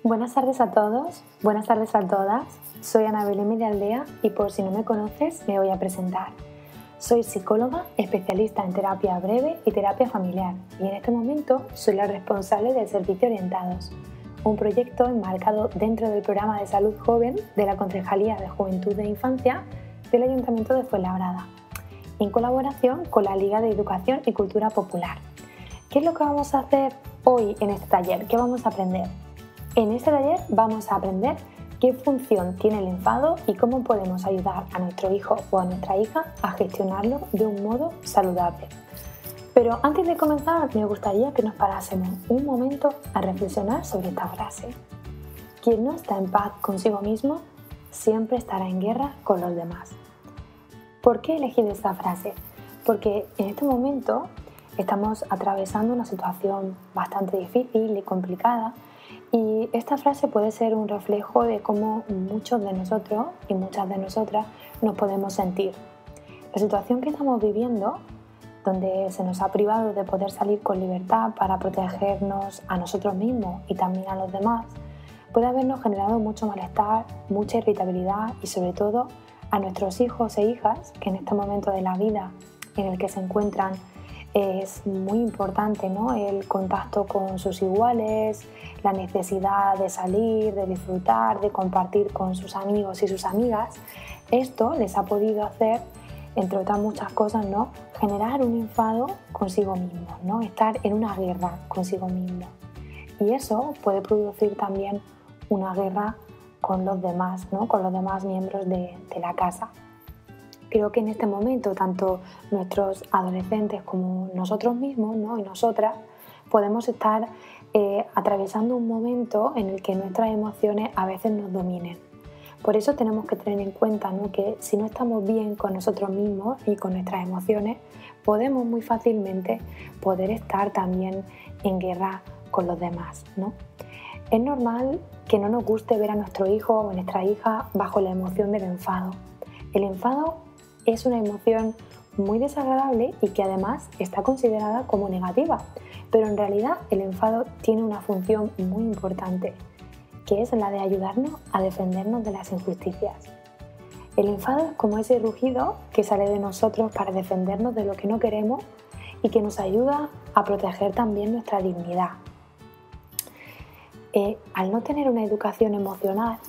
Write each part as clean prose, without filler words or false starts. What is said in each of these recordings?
Buenas tardes a todos, buenas tardes a todas. Soy Ana Belén Medialdea y por si no me conoces me voy a presentar. Soy psicóloga, especialista en terapia breve y terapia familiar y en este momento soy la responsable del Servicio Orientados, un proyecto enmarcado dentro del programa de salud joven de la Concejalía de Juventud e Infancia del Ayuntamiento de Fuenlabrada, en colaboración con la Liga de Educación y Cultura Popular. ¿Qué es lo que vamos a hacer hoy en este taller? ¿Qué vamos a aprender? En este taller vamos a aprender qué función tiene el enfado y cómo podemos ayudar a nuestro hijo o a nuestra hija a gestionarlo de un modo saludable. Pero antes de comenzar me gustaría que nos parásemos un momento a reflexionar sobre esta frase. Quien no está en paz consigo mismo siempre estará en guerra con los demás. ¿Por qué he elegido esta frase? Porque en este momento estamos atravesando una situación bastante difícil y complicada y esta frase puede ser un reflejo de cómo muchos de nosotros y muchas de nosotras nos podemos sentir. La situación que estamos viviendo, donde se nos ha privado de poder salir con libertad para protegernos a nosotros mismos y también a los demás, puede habernos generado mucho malestar, mucha irritabilidad y sobre todo a nuestros hijos e hijas que en este momento de la vida en el que se encuentran es muy importante, ¿no? El contacto con sus iguales, la necesidad de salir, de disfrutar, de compartir con sus amigos y sus amigas. Esto les ha podido hacer, entre otras muchas cosas, ¿no? Generar un enfado consigo mismo, ¿no? Estar en una guerra consigo mismo. Y eso puede producir también una guerra con los demás, ¿no? Con los demás miembros de la casa. Creo que en este momento tanto nuestros adolescentes como nosotros mismos, ¿no? Y nosotras podemos estar atravesando un momento en el que nuestras emociones a veces nos dominen. Por eso tenemos que tener en cuenta, ¿no? Que si no estamos bien con nosotros mismos y con nuestras emociones, podemos muy fácilmente poder estar también en guerra con los demás, ¿no? Es normal que no nos guste ver a nuestro hijo o nuestra hija bajo la emoción del enfado. El enfado es una emoción muy desagradable y que además está considerada como negativa, pero en realidad el enfado tiene una función muy importante, que es la de ayudarnos a defendernos de las injusticias. El enfado es como ese rugido que sale de nosotros para defendernos de lo que no queremos y que nos ayuda a proteger también nuestra dignidad. Al no tener una educación emocional,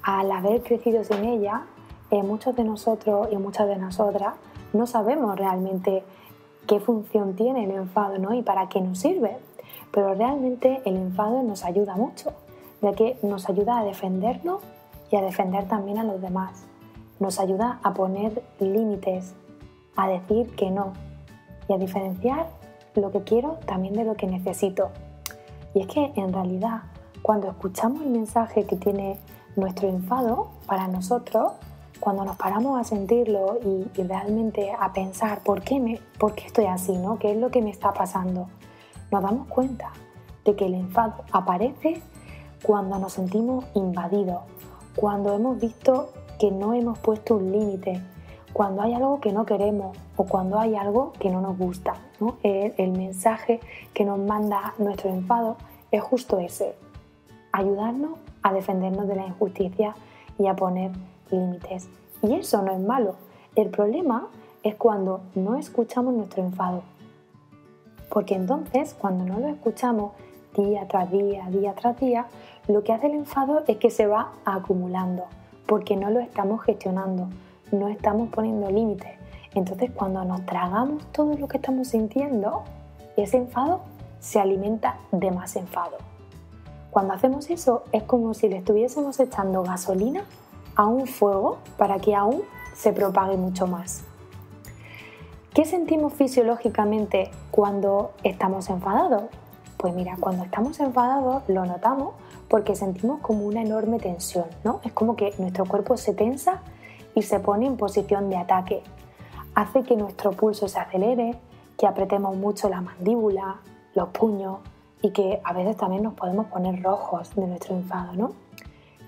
al haber crecido sin ella, muchos de nosotros y muchas de nosotras no sabemos realmente qué función tiene el enfado, ¿no? Y para qué nos sirve. Pero realmente el enfado nos ayuda mucho, ya que nos ayuda a defendernos y a defender también a los demás. Nos ayuda a poner límites, a decir que no y a diferenciar lo que quiero también de lo que necesito. Y es que en realidad cuando escuchamos el mensaje que tiene nuestro enfado para nosotros, cuando nos paramos a sentirlo y realmente a pensar ¿por qué estoy así? ¿No? ¿Qué es lo que me está pasando? Nos damos cuenta de que el enfado aparece cuando nos sentimos invadidos, cuando hemos visto que no hemos puesto un límite, cuando hay algo que no queremos o cuando hay algo que no nos gusta, ¿no? El mensaje que nos manda nuestro enfado es justo ese: ayudarnos a defendernos de la injusticia y a poner límites. Y eso no es malo. El problema es cuando no escuchamos nuestro enfado. Porque entonces, cuando no lo escuchamos día tras día, día tras día, lo que hace el enfado es que se va acumulando, porque no lo estamos gestionando, no estamos poniendo límites. Entonces, cuando nos tragamos todo lo que estamos sintiendo, ese enfado se alimenta de más enfado. Cuando hacemos eso, es como si le estuviésemos echando gasolina a un fuego para que aún se propague mucho más. ¿Qué sentimos fisiológicamente cuando estamos enfadados? Pues mira, cuando estamos enfadados lo notamos porque sentimos como una enorme tensión, ¿no? Es como que nuestro cuerpo se tensa y se pone en posición de ataque. Hace que nuestro pulso se acelere, que apretemos mucho la mandíbula, los puños y que a veces también nos podemos poner rojos de nuestro enfado, ¿no?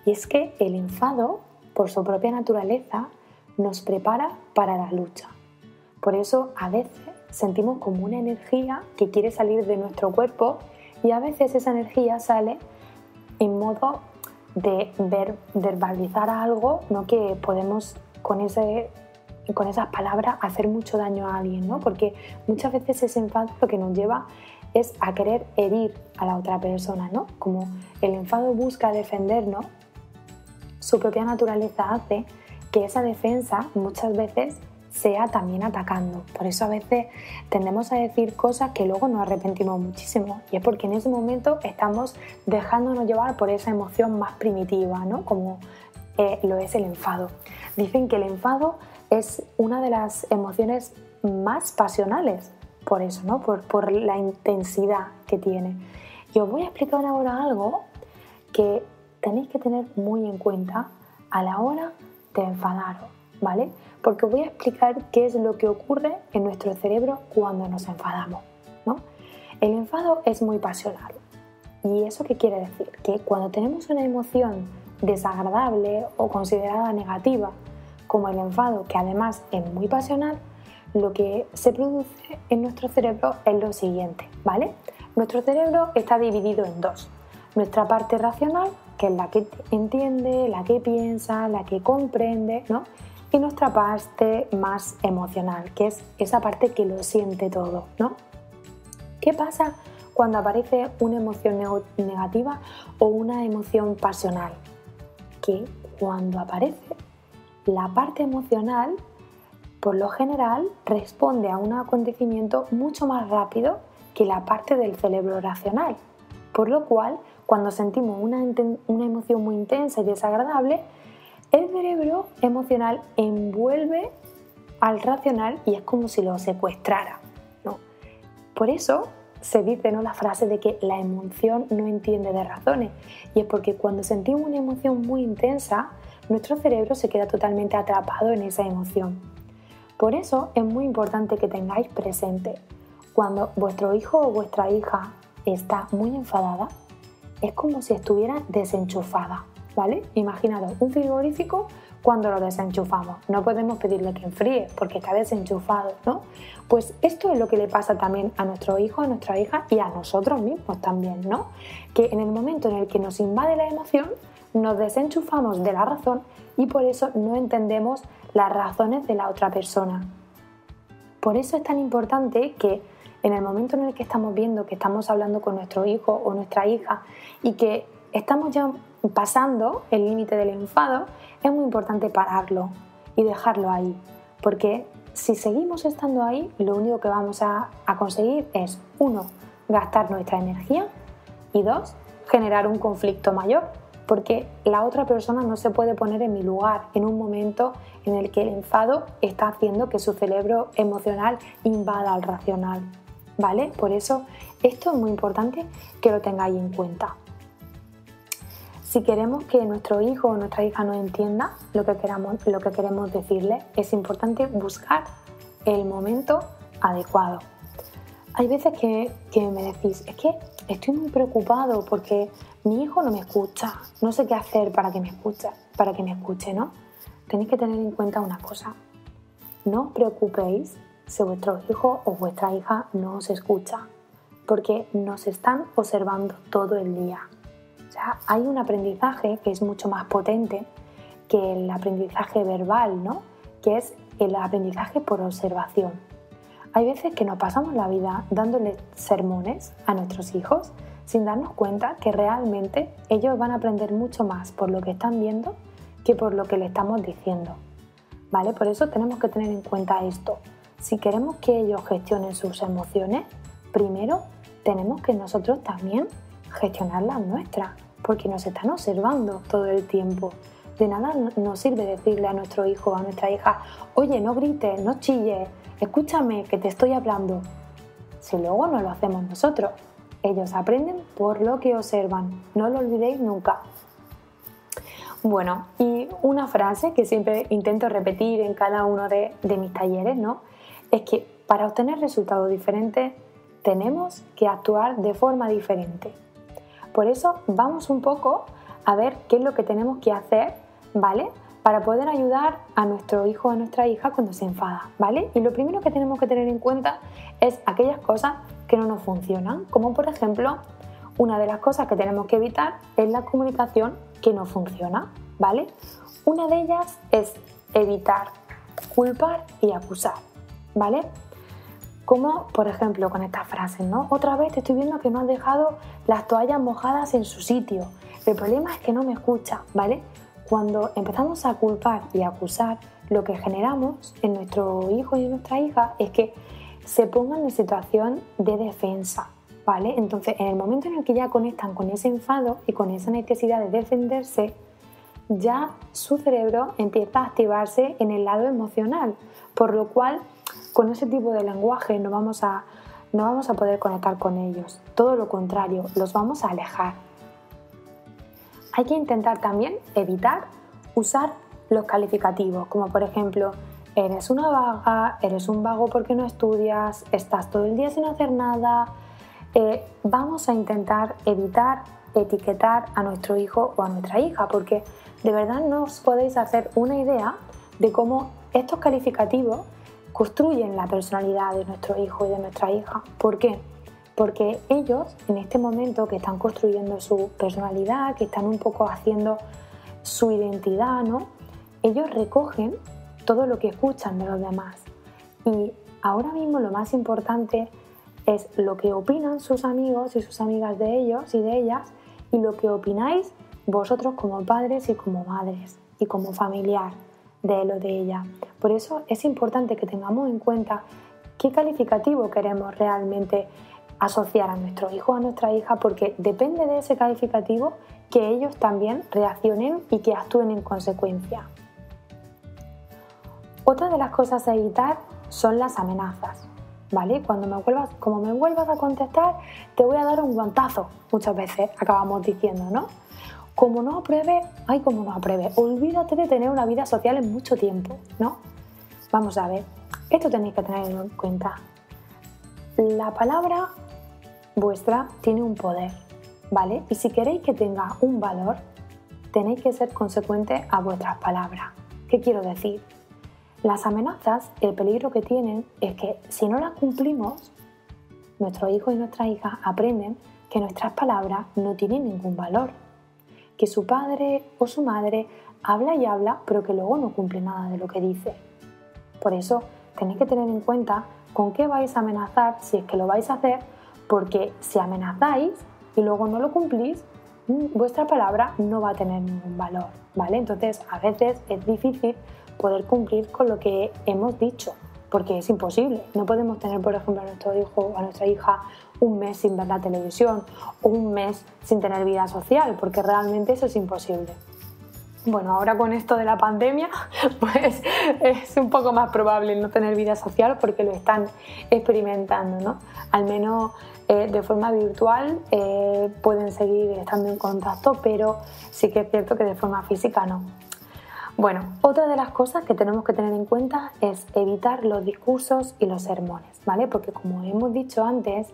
Y es que el enfado, por su propia naturaleza, nos prepara para la lucha. Por eso a veces sentimos como una energía que quiere salir de nuestro cuerpo y a veces esa energía sale en modo de verbalizar algo, ¿no? Que podemos con esas palabras hacer mucho daño a alguien, ¿no? Porque muchas veces ese enfado lo que nos lleva es a querer herir a la otra persona, ¿no? Como el enfado busca defendernos, su propia naturaleza hace que esa defensa muchas veces sea también atacando. Por eso a veces tendemos a decir cosas que luego nos arrepentimos muchísimo, y es porque en ese momento estamos dejándonos llevar por esa emoción más primitiva, ¿no? Como lo es el enfado. Dicen que el enfado es una de las emociones más pasionales, por eso, ¿no? Por la intensidad que tiene. Y os voy a explicar ahora algo que tenéis que tener muy en cuenta a la hora de enfadaros, ¿vale? Porque os voy a explicar qué es lo que ocurre en nuestro cerebro cuando nos enfadamos, ¿no? El enfado es muy pasional. ¿Y eso qué quiere decir? Que cuando tenemos una emoción desagradable o considerada negativa, como el enfado, que además es muy pasional, lo que se produce en nuestro cerebro es lo siguiente, ¿vale? Nuestro cerebro está dividido en dos. Nuestra parte racional, que es la que entiende, la que piensa, la que comprende, ¿no? Y nuestra parte más emocional, que es esa parte que lo siente todo, ¿no? ¿Qué pasa cuando aparece una emoción negativa o una emoción pasional? Que cuando aparece, la parte emocional, por lo general, responde a un acontecimiento mucho más rápido que la parte del cerebro racional. Por lo cual, cuando sentimos una emoción muy intensa y desagradable, el cerebro emocional envuelve al racional y es como si lo secuestrara, ¿no? Por eso se dice, ¿no?, la frase de que la emoción no entiende de razones, y es porque cuando sentimos una emoción muy intensa, nuestro cerebro se queda totalmente atrapado en esa emoción. Por eso es muy importante que tengáis presente, cuando vuestro hijo o vuestra hija está muy enfadada, es como si estuviera desenchufada, ¿vale? Imaginaros un frigorífico cuando lo desenchufamos. No podemos pedirle que enfríe porque está desenchufado, ¿no? Pues esto es lo que le pasa también a nuestro hijo, a nuestra hija y a nosotros mismos también, ¿no? Que en el momento en el que nos invade la emoción, nos desenchufamos de la razón y por eso no entendemos las razones de la otra persona. Por eso es tan importante que en el momento en el que estamos viendo que estamos hablando con nuestro hijo o nuestra hija y que estamos ya pasando el límite del enfado, es muy importante pararlo y dejarlo ahí, porque si seguimos estando ahí, lo único que vamos a conseguir es, 1, gastar nuestra energía y 2, generar un conflicto mayor, porque la otra persona no se puede poner en mi lugar en un momento en el que el enfado está haciendo que su cerebro emocional invada al racional, ¿vale? Por eso esto es muy importante que lo tengáis en cuenta. Si queremos que nuestro hijo o nuestra hija nos entienda lo que queremos decirle, es importante buscar el momento adecuado. Hay veces que me decís, es que estoy muy preocupado porque mi hijo no me escucha, no sé qué hacer para que me escuche, ¿no? Tenéis que tener en cuenta una cosa, no os preocupéis si vuestro hijo o vuestra hija no os escucha, porque nos están observando todo el día. O sea, hay un aprendizaje que es mucho más potente que el aprendizaje verbal, ¿no? Que es el aprendizaje por observación. Hay veces que nos pasamos la vida dándoles sermones a nuestros hijos sin darnos cuenta que realmente ellos van a aprender mucho más por lo que están viendo que por lo que le estamos diciendo, ¿vale? Por eso tenemos que tener en cuenta esto. Si queremos que ellos gestionen sus emociones, primero tenemos que nosotros también gestionar las nuestras, porque nos están observando todo el tiempo. De nada nos sirve decirle a nuestro hijo o a nuestra hija, oye, no grites, no chilles, escúchame que te estoy hablando. Si luego no lo hacemos nosotros, ellos aprenden por lo que observan, no lo olvidéis nunca. Bueno, y una frase que siempre intento repetir en cada uno de mis talleres, ¿no?, es que para obtener resultados diferentes tenemos que actuar de forma diferente. Por eso vamos un poco a ver qué es lo que tenemos que hacer, ¿vale?, para poder ayudar a nuestro hijo o a nuestra hija cuando se enfada, ¿vale? Y lo primero que tenemos que tener en cuenta es aquellas cosas que no nos funcionan, como por ejemplo una de las cosas que tenemos que evitar es la comunicación que no funciona, ¿vale? Una de ellas es evitar culpar y acusar, ¿vale? Como, por ejemplo, con estas frases, ¿no? Otra vez te estoy viendo que no has dejado las toallas mojadas en su sitio. El problema es que no me escucha, ¿vale? Cuando empezamos a culpar y a acusar, lo que generamos en nuestro hijo y en nuestra hija es que se pongan en situación de defensa, ¿vale? Entonces, en el momento en el que ya conectan con ese enfado y con esa necesidad de defenderse, ya su cerebro empieza a activarse en el lado emocional, por lo cual con ese tipo de lenguaje no vamos a poder conectar con ellos. Todo lo contrario, los vamos a alejar. Hay que intentar también evitar usar los calificativos, como por ejemplo, eres una vaga, eres un vago porque no estudias, estás todo el día sin hacer nada. Vamos a intentar evitar etiquetar a nuestro hijo o a nuestra hija, porque de verdad no os podéis hacer una idea de cómo estos calificativos construyen la personalidad de nuestro hijo y de nuestra hija. ¿Por qué? Porque ellos, en este momento que están construyendo su personalidad, que están un poco haciendo su identidad, ¿no? Ellos recogen todo lo que escuchan de los demás. Y ahora mismo lo más importante es lo que opinan sus amigos y sus amigas de ellos y de ellas, y lo que opináis vosotros como padres y como madres y como familiar de él o de ella. Por eso es importante que tengamos en cuenta qué calificativo queremos realmente asociar a nuestro hijo o a nuestra hija, porque depende de ese calificativo que ellos también reaccionen y que actúen en consecuencia. Otra de las cosas a evitar son las amenazas, ¿vale? Como me vuelvas a contestar, te voy a dar un guantazo, muchas veces acabamos diciendo, ¿no? Como no apruebe, olvídate de tener una vida social en mucho tiempo, ¿no? Vamos a ver, esto tenéis que tenerlo en cuenta. La palabra vuestra tiene un poder, ¿vale? Y si queréis que tenga un valor, tenéis que ser consecuentes a vuestras palabras. ¿Qué quiero decir? Las amenazas, el peligro que tienen es que si no las cumplimos, nuestros hijos y nuestras hijas aprenden que nuestras palabras no tienen ningún valor, que su padre o su madre habla y habla, pero que luego no cumple nada de lo que dice. Por eso tenéis que tener en cuenta con qué vais a amenazar si es que lo vais a hacer, porque si amenazáis y luego no lo cumplís, vuestra palabra no va a tener ningún valor, ¿vale? Entonces, a veces es difícil poder cumplir con lo que hemos dicho, porque es imposible. No podemos tener, por ejemplo, a nuestro hijo o a nuestra hija un mes sin ver la televisión o un mes sin tener vida social, porque realmente eso es imposible. Bueno, ahora con esto de la pandemia, pues es un poco más probable no tener vida social porque lo están experimentando, ¿no? Al menos de forma virtual pueden seguir estando en contacto, pero sí que es cierto que de forma física no. Bueno, otra de las cosas que tenemos que tener en cuenta es evitar los discursos y los sermones, ¿vale? Porque como hemos dicho antes,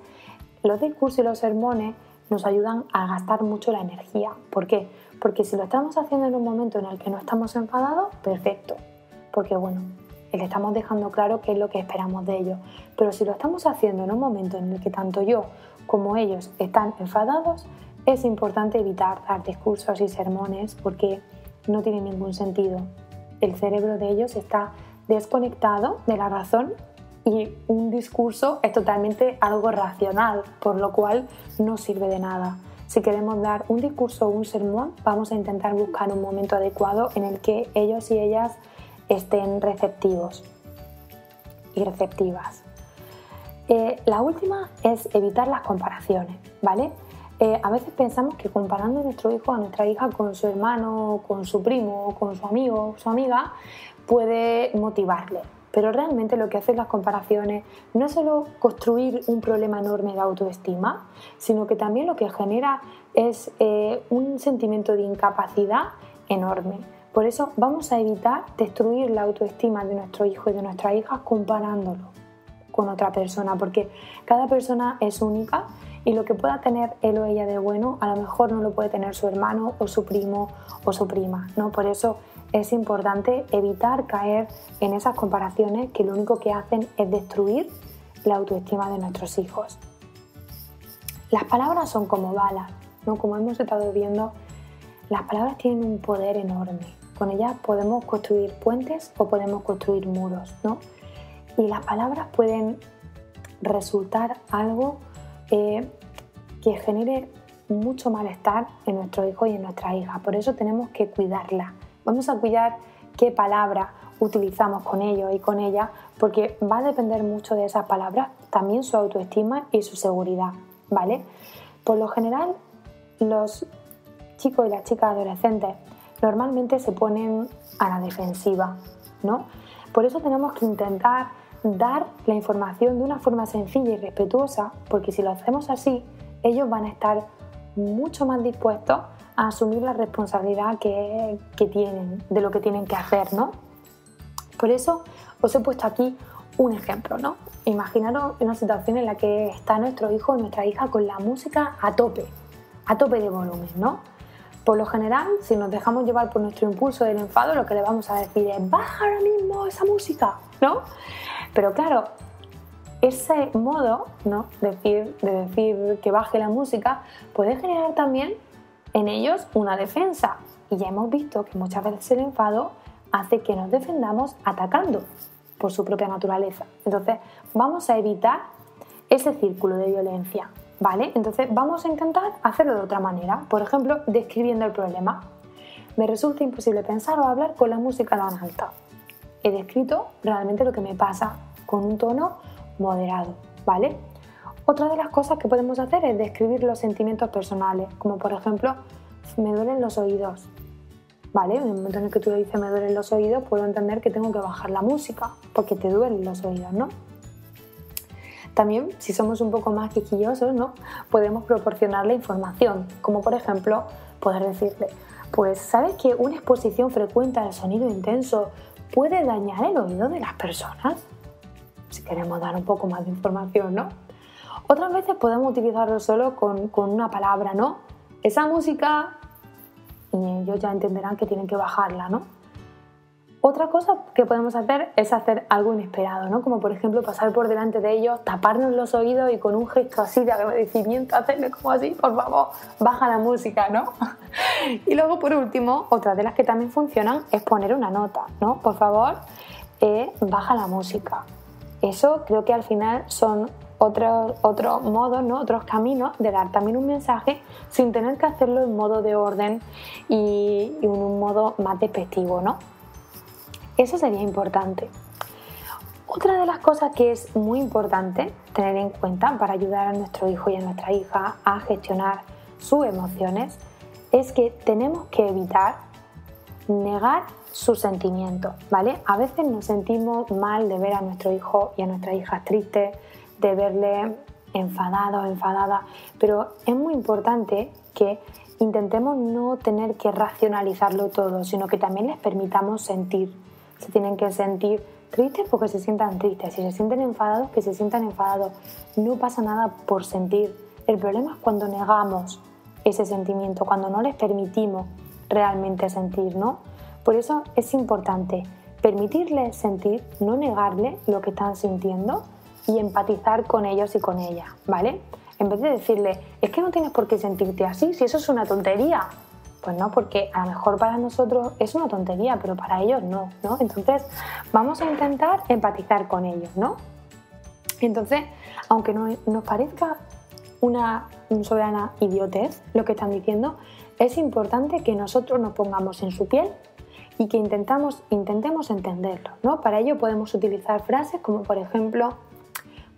los discursos y los sermones nos ayudan a gastar mucho la energía. ¿Por qué? Porque si lo estamos haciendo en un momento en el que no estamos enfadados, perfecto. Porque bueno, le estamos dejando claro qué es lo que esperamos de ellos. Pero si lo estamos haciendo en un momento en el que tanto yo como ellos están enfadados, es importante evitar dar discursos y sermones porque no tiene ningún sentido. El cerebro de ellos está desconectado de la razón y un discurso es totalmente algo racional, por lo cual no sirve de nada. Si queremos dar un discurso o un sermón, vamos a intentar buscar un momento adecuado en el que ellos y ellas estén receptivos y receptivas. La última es evitar las comparaciones, ¿vale? A veces pensamos que comparando a nuestro hijo o a nuestra hija con su hermano, con su primo, con su amigo o su amiga, puede motivarle. Pero realmente lo que hacen las comparaciones no es solo construir un problema enorme de autoestima, sino que también lo que genera es un sentimiento de incapacidad enorme. Por eso vamos a evitar destruir la autoestima de nuestro hijo y de nuestra hija comparándolo con otra persona, porque cada persona es única y lo que pueda tener él o ella de bueno, a lo mejor no lo puede tener su hermano o su primo o su prima, ¿no? Por eso es importante evitar caer en esas comparaciones que lo único que hacen es destruir la autoestima de nuestros hijos. Las palabras son como balas, ¿no? Como hemos estado viendo, las palabras tienen un poder enorme. Con ellas podemos construir puentes o podemos construir muros, ¿no? Y las palabras pueden resultar algo que genere mucho malestar en nuestro hijo y en nuestra hija. Por eso tenemos que cuidarla. Vamos a cuidar qué palabra utilizamos con ellos y con ella, porque va a depender mucho de esas palabras también su autoestima y su seguridad, ¿vale? Por lo general, los chicos y las chicas adolescentes normalmente se ponen a la defensiva, ¿no? Por eso tenemos que intentar dar la información de una forma sencilla y respetuosa, porque si lo hacemos así, ellos van a estar mucho más dispuestos a asumir la responsabilidad que tienen, de lo que tienen que hacer, ¿no? Por eso os he puesto aquí un ejemplo, ¿no? Imaginaros una situación en la que está nuestro hijo o nuestra hija con la música a tope de volumen, ¿no? Por lo general, si nos dejamos llevar por nuestro impulso del enfado, lo que le vamos a decir es «baja ahora mismo esa música», ¿no? Pero claro, ese modo, ¿no? de decir que baje la música puede generar también en ellos una defensa. Y ya hemos visto que muchas veces el enfado hace que nos defendamos atacando por su propia naturaleza. Entonces, vamos a evitar ese círculo de violencia, ¿vale? Entonces, vamos a intentar hacerlo de otra manera. Por ejemplo, describiendo el problema. Me resulta imposible pensar o hablar con la música tan alta. He descrito realmente lo que me pasa con un tono moderado, ¿vale? Otra de las cosas que podemos hacer es describir los sentimientos personales, como por ejemplo, me duelen los oídos, ¿vale? En el momento en el que tú le dices me duelen los oídos, puedo entender que tengo que bajar la música, porque te duelen los oídos, ¿no? También, si somos un poco más quisquillosos, ¿no? Podemos proporcionarle información, como por ejemplo, poder decirle, pues ¿sabes que una exposición frecuente al sonido intenso puede dañar el oído de las personas? Si queremos dar un poco más de información, ¿no? Otras veces podemos utilizarlo solo con una palabra, ¿no? Esa música, y ellos ya entenderán que tienen que bajarla, ¿no? Otra cosa que podemos hacer es hacer algo inesperado, ¿no? Como por ejemplo pasar por delante de ellos, taparnos los oídos y con un gesto así de agradecimiento hacerle como así, por favor, baja la música, ¿no? Y luego por último, otra de las que también funcionan es poner una nota, ¿no? Por favor, baja la música. Eso creo que al final son otros modos, ¿no? Otros caminos de dar también un mensaje sin tener que hacerlo en modo de orden y en un modo más despectivo, ¿no? Eso sería importante. Otra de las cosas que es muy importante tener en cuenta para ayudar a nuestro hijo y a nuestra hija a gestionar sus emociones es que tenemos que evitar negar sus sentimientos, ¿vale? A veces nos sentimos mal de ver a nuestro hijo y a nuestra hija tristes, de verle enfadado o enfadada, pero es muy importante que intentemos no tener que racionalizarlo todo, sino que también les permitamos sentir. Se tienen que sentir tristes porque se sientan tristes, si se sienten enfadados, que se sientan enfadados. No pasa nada por sentir. El problema es cuando negamos ese sentimiento, cuando no les permitimos realmente sentir, ¿no? Por eso es importante permitirles sentir, no negarle lo que están sintiendo y empatizar con ellos y con ellas, ¿vale? En vez de decirle, es que no tienes por qué sentirte así, si eso es una tontería. Pues no, porque a lo mejor para nosotros es una tontería, pero para ellos no, ¿no? Entonces vamos a intentar empatizar con ellos, ¿no? Entonces, aunque nos parezca una soberana idiotez lo que están diciendo, es importante que nosotros nos pongamos en su piel y que intentemos entenderlo, ¿no? Para ello podemos utilizar frases como, por ejemplo,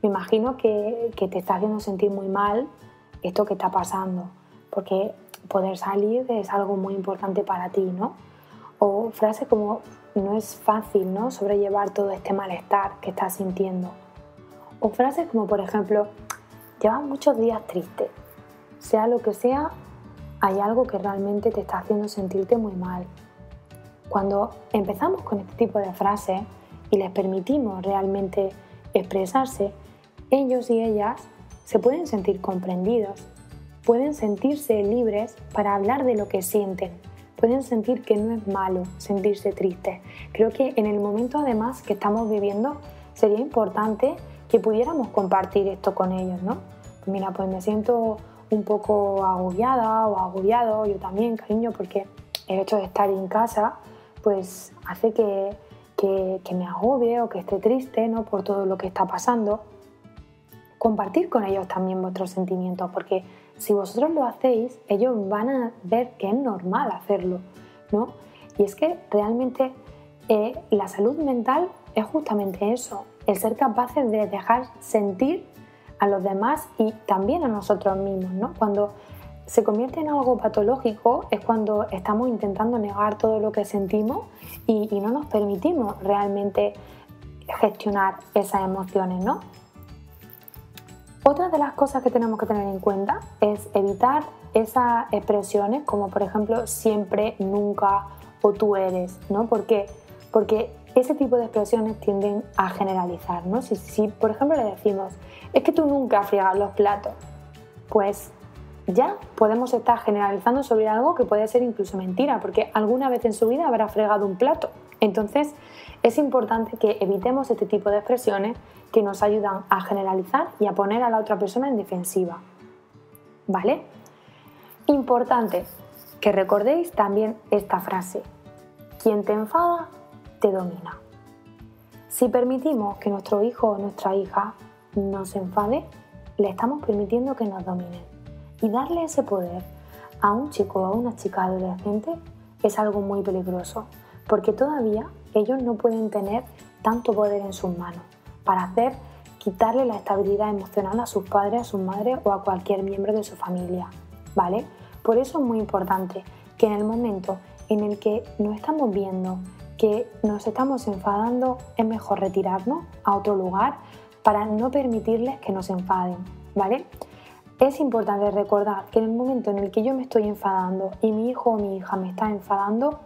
me imagino que te está haciendo sentir muy mal esto que está pasando, porque poder salir es algo muy importante para ti, ¿no? O frases como, no es fácil, ¿no? Sobrellevar todo este malestar que estás sintiendo. O frases como, por ejemplo, llevas muchos días triste, sea lo que sea, hay algo que realmente te está haciendo sentirte muy mal. Cuando empezamos con este tipo de frases y les permitimos realmente expresarse, ellos y ellas se pueden sentir comprendidos, pueden sentirse libres para hablar de lo que sienten, pueden sentir que no es malo sentirse triste. Creo que en el momento además que estamos viviendo sería importante que pudiéramos compartir esto con ellos, ¿no? mira, pues me siento un poco agobiada o agobiado, yo también, cariño, porque el hecho de estar en casa pues hace que me agobie o que esté triste, ¿no?, por todo lo que está pasando. Compartir con ellos también vuestros sentimientos, porque si vosotros lo hacéis, ellos van a ver que es normal hacerlo, ¿no? Y es que realmente la salud mental es justamente eso, el ser capaces de dejar sentir a los demás y también a nosotros mismos, ¿no? Cuando se convierte en algo patológico es cuando estamos intentando negar todo lo que sentimos y no nos permitimos realmente gestionar esas emociones, ¿no? Otra de las cosas que tenemos que tener en cuenta es evitar esas expresiones como por ejemplo siempre, nunca o tú eres, ¿no? ¿Por qué? Porque ese tipo de expresiones tienden a generalizar, ¿no? Si por ejemplo le decimos es que tú nunca friegas los platos, pues ya podemos estar generalizando sobre algo que puede ser incluso mentira, porque alguna vez en su vida habrá fregado un plato. Entonces es importante que evitemos este tipo de expresiones que nos ayudan a generalizar y a poner a la otra persona en defensiva, ¿vale? Importante que recordéis también esta frase: quien te enfada, te domina. Si permitimos que nuestro hijo o nuestra hija nos enfade, le estamos permitiendo que nos dominen. Y darle ese poder a un chico o a una chica adolescente es algo muy peligroso, porque todavía ellos no pueden tener tanto poder en sus manos para quitarle la estabilidad emocional a sus padres, a sus madres o a cualquier miembro de su familia, ¿vale? Por eso es muy importante que en el momento en el que nos estamos viendo que nos estamos enfadando, es mejor retirarnos a otro lugar para no permitirles que nos enfaden, ¿vale? Es importante recordar que en el momento en el que yo me estoy enfadando y mi hijo o mi hija me está enfadando,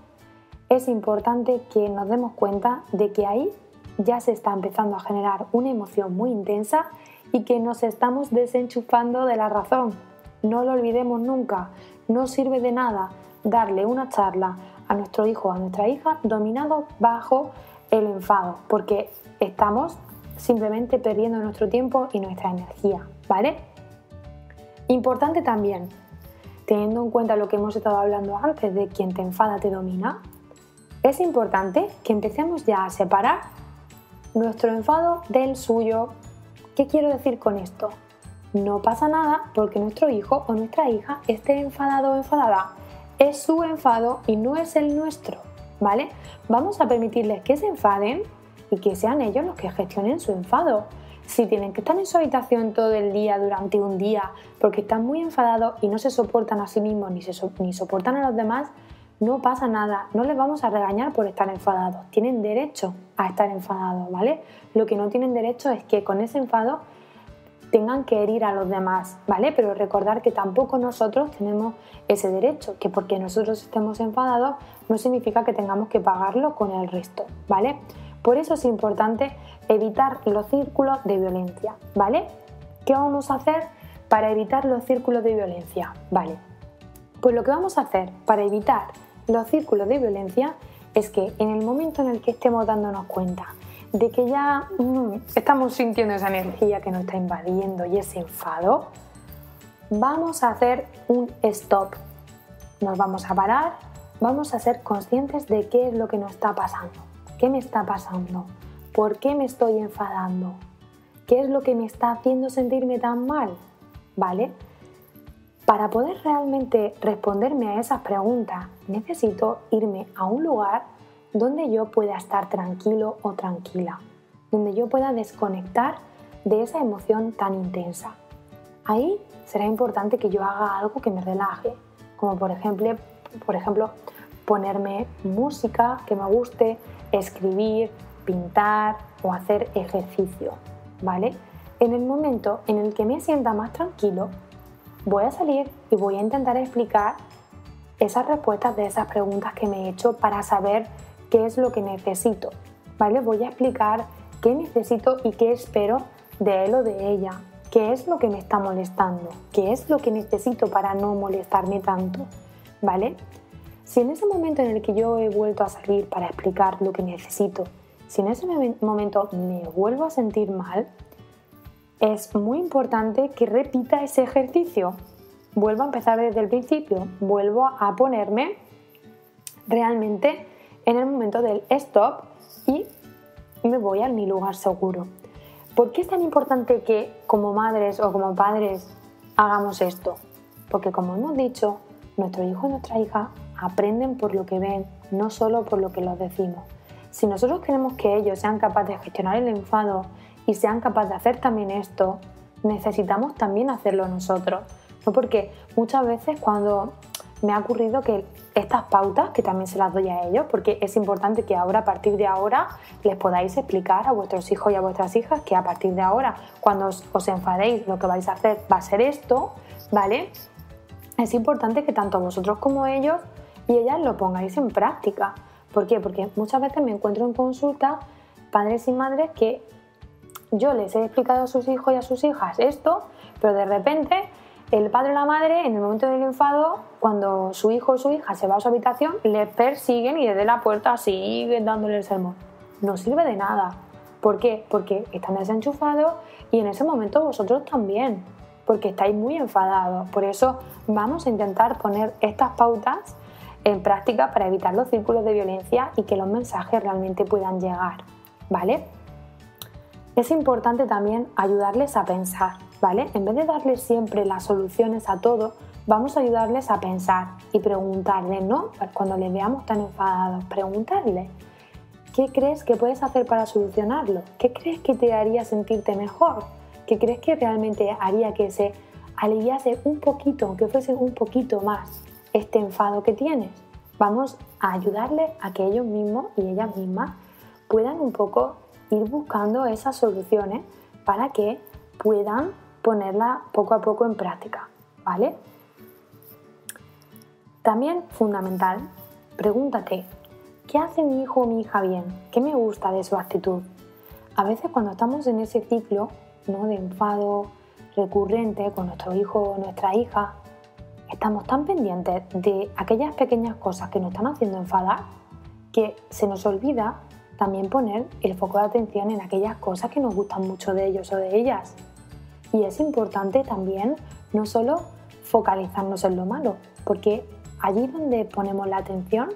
es importante que nos demos cuenta de que ahí ya se está empezando a generar una emoción muy intensa y que nos estamos desenchufando de la razón. No lo olvidemos nunca, no sirve de nada darle una charla a nuestro hijo o a nuestra hija dominado bajo el enfado, porque estamos simplemente perdiendo nuestro tiempo y nuestra energía, ¿vale? Importante también, teniendo en cuenta lo que hemos estado hablando antes de quien te enfada te domina, es importante que empecemos ya a separar nuestro enfado del suyo. ¿Qué quiero decir con esto? No pasa nada porque nuestro hijo o nuestra hija esté enfadado o enfadada. Es su enfado y no es el nuestro, ¿vale? Vamos a permitirles que se enfaden y que sean ellos los que gestionen su enfado. Si tienen que estar en su habitación todo el día durante un día porque están muy enfadados y no se soportan a sí mismos ni soportan a los demás, no pasa nada, no les vamos a regañar por estar enfadados. Tienen derecho a estar enfadados, ¿vale? Lo que no tienen derecho es que con ese enfado tengan que herir a los demás, ¿vale? Pero recordar que tampoco nosotros tenemos ese derecho, que porque nosotros estemos enfadados no significa que tengamos que pagarlo con el resto, ¿vale? Por eso es importante evitar los círculos de violencia, ¿vale? ¿Qué vamos a hacer para evitar los círculos de violencia? Vale, pues lo que vamos a hacer para evitar los círculos de violencia es que en el momento en el que estemos dándonos cuenta de que ya estamos sintiendo esa energía que nos está invadiendo y ese enfado, vamos a hacer un stop. Nos vamos a parar, vamos a ser conscientes de qué es lo que nos está pasando. ¿Qué me está pasando? ¿Por qué me estoy enfadando? ¿Qué es lo que me está haciendo sentirme tan mal? ¿Vale? Para poder realmente responderme a esas preguntas, necesito irme a un lugar donde yo pueda estar tranquilo o tranquila, donde yo pueda desconectar de esa emoción tan intensa. Ahí será importante que yo haga algo que me relaje, como por ejemplo ponerme música que me guste, escribir, pintar o hacer ejercicio, ¿vale? En el momento en el que me sienta más tranquilo, voy a salir y voy a intentar explicar esas respuestas de esas preguntas que me he hecho para saber qué es lo que necesito, ¿vale? Voy a explicar qué necesito y qué espero de él o de ella, qué es lo que me está molestando, qué es lo que necesito para no molestarme tanto, ¿vale? Si en ese momento en el que yo he vuelto a salir para explicar lo que necesito, si en ese momento me vuelvo a sentir mal, es muy importante que repita ese ejercicio. Vuelvo a empezar desde el principio, vuelvo a ponerme realmente en el momento del stop y me voy a mi lugar seguro. ¿Por qué es tan importante que como madres o como padres hagamos esto? Porque como hemos dicho, nuestro hijo y nuestra hija aprenden por lo que ven, no solo por lo que les decimos. Si nosotros queremos que ellos sean capaces de gestionar el enfado y sean capaces de hacer también esto, necesitamos también hacerlo nosotros. ¿No? Porque muchas veces cuando me ha ocurrido que estas pautas, que también se las doy a ellos, porque es importante que ahora, a partir de ahora, les podáis explicar a vuestros hijos y a vuestras hijas que a partir de ahora, cuando os enfadéis, lo que vais a hacer va a ser esto, ¿vale? Es importante que tanto vosotros como ellos y ellas lo pongáis en práctica. ¿Por qué? Porque muchas veces me encuentro en consulta padres y madres que yo les he explicado a sus hijos y a sus hijas esto, pero de repente el padre o la madre, en el momento del enfado, cuando su hijo o su hija se va a su habitación, les persiguen y desde la puerta siguen dándole el sermón. No sirve de nada. ¿Por qué? Porque están desenchufados y en ese momento vosotros también, porque estáis muy enfadados. Por eso vamos a intentar poner estas pautas en práctica para evitar los círculos de violencia y que los mensajes realmente puedan llegar, ¿vale? Es importante también ayudarles a pensar, ¿vale? En vez de darles siempre las soluciones a todo, vamos a ayudarles a pensar y preguntarles, ¿no? Cuando les veamos tan enfadados, preguntarles, ¿qué crees que puedes hacer para solucionarlo? ¿Qué crees que te haría sentirte mejor? ¿Qué crees que realmente haría que se aliviase un poquito, que fuese un poquito más este enfado que tienes? Vamos a ayudarles a que ellos mismos y ellas mismas puedan un poco ir buscando esas soluciones para que puedan ponerla poco a poco en práctica, ¿vale? También fundamental, pregúntate, ¿qué hace mi hijo o mi hija bien? ¿Qué me gusta de su actitud? A veces cuando estamos en ese ciclo, ¿no?, de enfado recurrente con nuestro hijo o nuestra hija, estamos tan pendientes de aquellas pequeñas cosas que nos están haciendo enfadar que se nos olvida también poner el foco de atención en aquellas cosas que nos gustan mucho de ellos o de ellas. Y es importante también no solo focalizarnos en lo malo, porque allí donde ponemos la atención,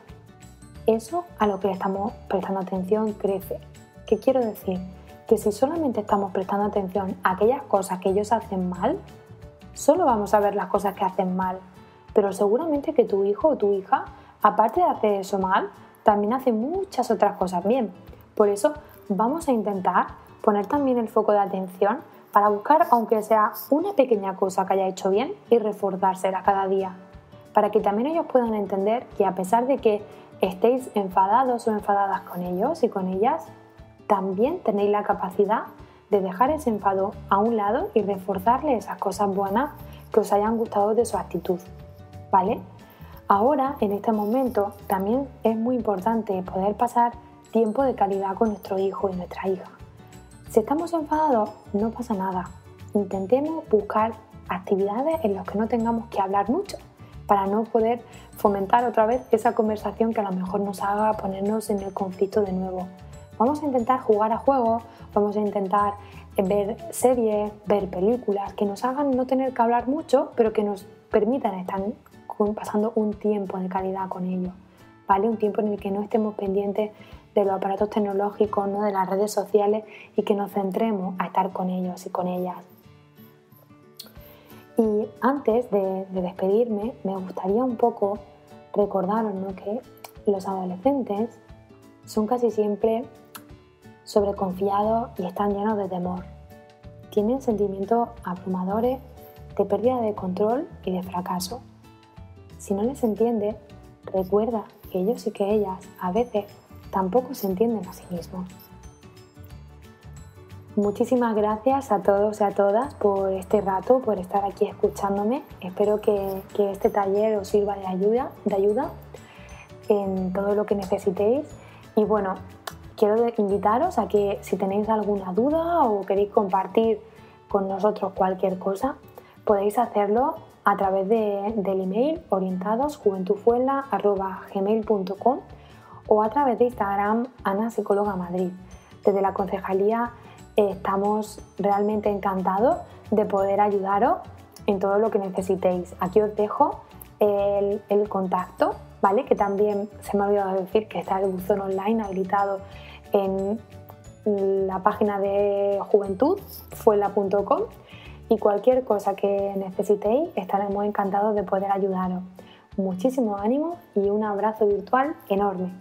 eso a lo que le estamos prestando atención crece. ¿Qué quiero decir? Que si solamente estamos prestando atención a aquellas cosas que ellos hacen mal, solo vamos a ver las cosas que hacen mal, pero seguramente que tu hijo o tu hija, aparte de hacer eso mal, también hace muchas otras cosas bien. Por eso vamos a intentar poner también el foco de atención para buscar, aunque sea una pequeña cosa que haya hecho bien, y reforzársela cada día, para que también ellos puedan entender que a pesar de que estéis enfadados o enfadadas con ellos y con ellas, también tenéis la capacidad de dejar ese enfado a un lado y reforzarle esas cosas buenas que os hayan gustado de su actitud, ¿vale? Ahora, en este momento, también es muy importante poder pasar tiempo de calidad con nuestro hijo y nuestra hija. Si estamos enfadados, no pasa nada. Intentemos buscar actividades en las que no tengamos que hablar mucho, para no poder fomentar otra vez esa conversación que a lo mejor nos haga ponernos en el conflicto de nuevo. Vamos a intentar jugar a juegos, vamos a intentar ver series, ver películas que nos hagan no tener que hablar mucho, pero que nos permitan estar pasando un tiempo de calidad con ellos, ¿vale? Un tiempo en el que no estemos pendientes de los aparatos tecnológicos, ¿no?, de las redes sociales, y que nos centremos a estar con ellos y con ellas. Y antes de despedirme, me gustaría un poco recordaros, ¿no?, que los adolescentes son casi siempre sobreconfiados y están llenos de temor. Tienen sentimientos abrumadores de pérdida de control y de fracaso. Si no les entiendes, recuerda que ellos y que ellas a veces tampoco se entienden a sí mismos. Muchísimas gracias a todos y a todas por este rato, por estar aquí escuchándome. Espero que este taller os sirva de ayuda en todo lo que necesitéis. Y bueno, quiero invitaros a que si tenéis alguna duda o queréis compartir con nosotros cualquier cosa, podéis hacerlo a través del email orientadosjuventufuenla@gmail.com o a través de Instagram Ana Psicóloga Madrid. Desde la Concejalía Estamos realmente encantados de poder ayudaros en todo lo que necesitéis. Aquí os dejo el contacto, ¿vale? Que también se me ha olvidado decir que está el buzón online habilitado en la página de juventud, fuela.com, y cualquier cosa que necesitéis estaremos encantados de poder ayudaros. Muchísimo ánimo y un abrazo virtual enorme.